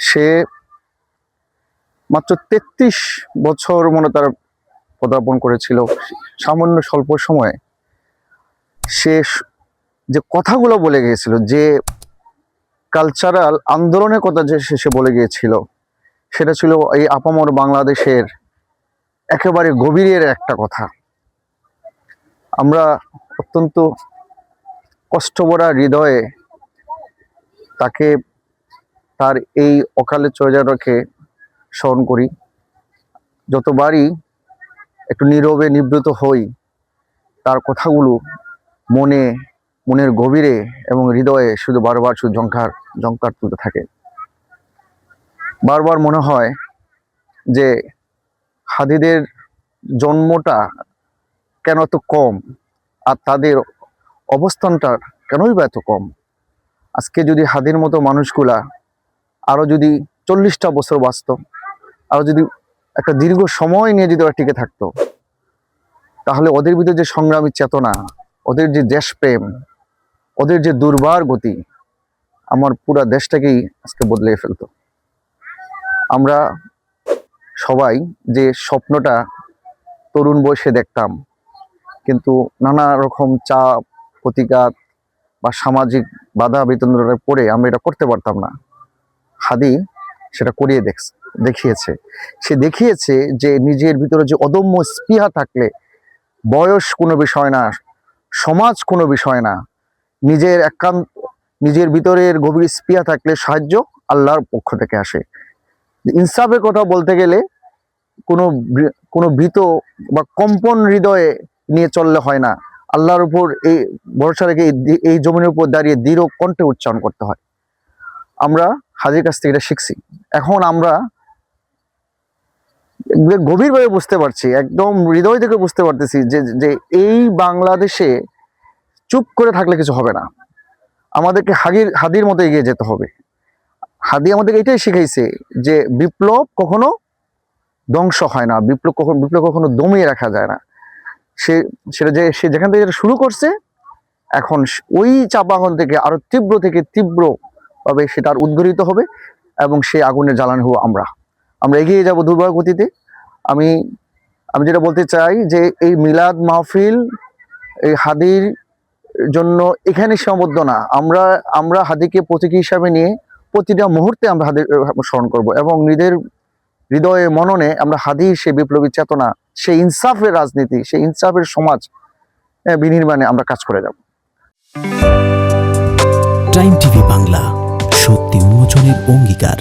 সে মাত্র ৩৩ বছর মনে তার পদার্পণ করেছিল। সামান্য স্বল্প সময়ে সে যে কথাগুলো বলে গিয়েছিল, যে কালচারাল আন্দোলনের কথা যে সে বলে গিয়েছিল, সেটা ছিল এই আপামর বাংলাদেশের একেবারে গভীরের একটা কথা। আমরা অত্যন্ত কষ্টভরা হৃদয়ে তাকে, তার এই অকালে চলে যাওয়াকে স্মরণ করি। যতবারই একটু নীরবে নিবৃত হই, তার কথাগুলো মনের গভীরে এবং হৃদয়ে শুধু বারবার শুধু ঝংকার তুলতে থাকে। বারবার মনে হয় যে হাদিদের জন্মটা কেন এত কম, আর তাদের অবস্থানটা কেনই বা এত কম। আজকে যদি হাদির মতো মানুষগুলা আরো যদি 40টা বছর বাঁচত, আরো যদি একটা দীর্ঘ সময় নিয়ে যদি ওরা টিকে থাকতো, তাহলে ওদের ভিতরে যে সংগ্রামী চেতনা, ওদের যে দেশপ্রেম, ওদের যে দুর্বার গতি, আমার পুরা দেশটাকেই আজকে বদলে ফেলতো। আমরা সবাই যে স্বপ্নটা তরুণ বয়সে দেখতাম, কিন্তু নানা রকম চাপ, প্রতিঘাত বা সামাজিক বাধা বিতরণে পড়ে আমরা এটা করতে পারতাম না। হাদি সেটা করিয়ে দেখিয়েছে। সে দেখিয়েছে যে নিজের ভিতরে যে অদম্য স্পৃহা থাকলে বয়স কোনো বিষয় না, সমাজ কোনো বিষয় না, নিজের ভিতরের গভীর স্পৃহা থাকলে সাহায্য আল্লাহর পক্ষ থেকে আসে। ইনসাফের কথা বলতে গেলে কোনো ভীত বা কম্পন হৃদয়ে নিয়ে চললে হয় না, আল্লাহর উপর এই ভরসা রেখে এই জমিনের উপর দাঁড়িয়ে দৃঢ় কণ্ঠে উচ্চারণ করতে হয়। আমরা হাদির কাছ থেকে এটা শিখছি। এখন আমরা গভীরভাবে বুঝতে পারছি, একদম হৃদয় থেকে বুঝতে পারতেছি যে এই বাংলাদেশে চুপ করে থাকলে কিছু হবে না। আমাদেরকে হাদির মতো এগিয়ে যেতে হবে। হাদি আমাদেরকে এটাই শিখাইছে যে বিপ্লব কখনো ধ্বংস হয় না, বিপ্লব কখনো দমিয়ে রাখা যায় না। সে যেখান থেকে শুরু করছে, এখন ওই চাপাগন থেকে আরো তীব্র ভাবে সেটা আর উদ্গরিত হবে, এবং সেই আগুনের জ্বালানি হবো আমরা এগিয়ে যাব দুর্বার গতিতে। আমি যেটা বলতে চাই যে এই মিলাদ মাহফিল এই হাদির জন্য এখানে সীমাবদ্ধ না। আমরা হাদিকে প্রতীকী হিসাবে নিয়ে প্রতিটা মুহূর্তে আমরা হাদির স্মরণ করব, এবং নিজের হৃদয়ে মননে আমরা হাদির সেই বিপ্লবী চেতনা, সেই ইনসাফের রাজনীতি, সেই ইনসাফের সমাজ বিনির্মাণে আমরা কাজ করে যাব। টাইম টিভি বাংলা, সত্যি উন্মোচনের অঙ্গীকার।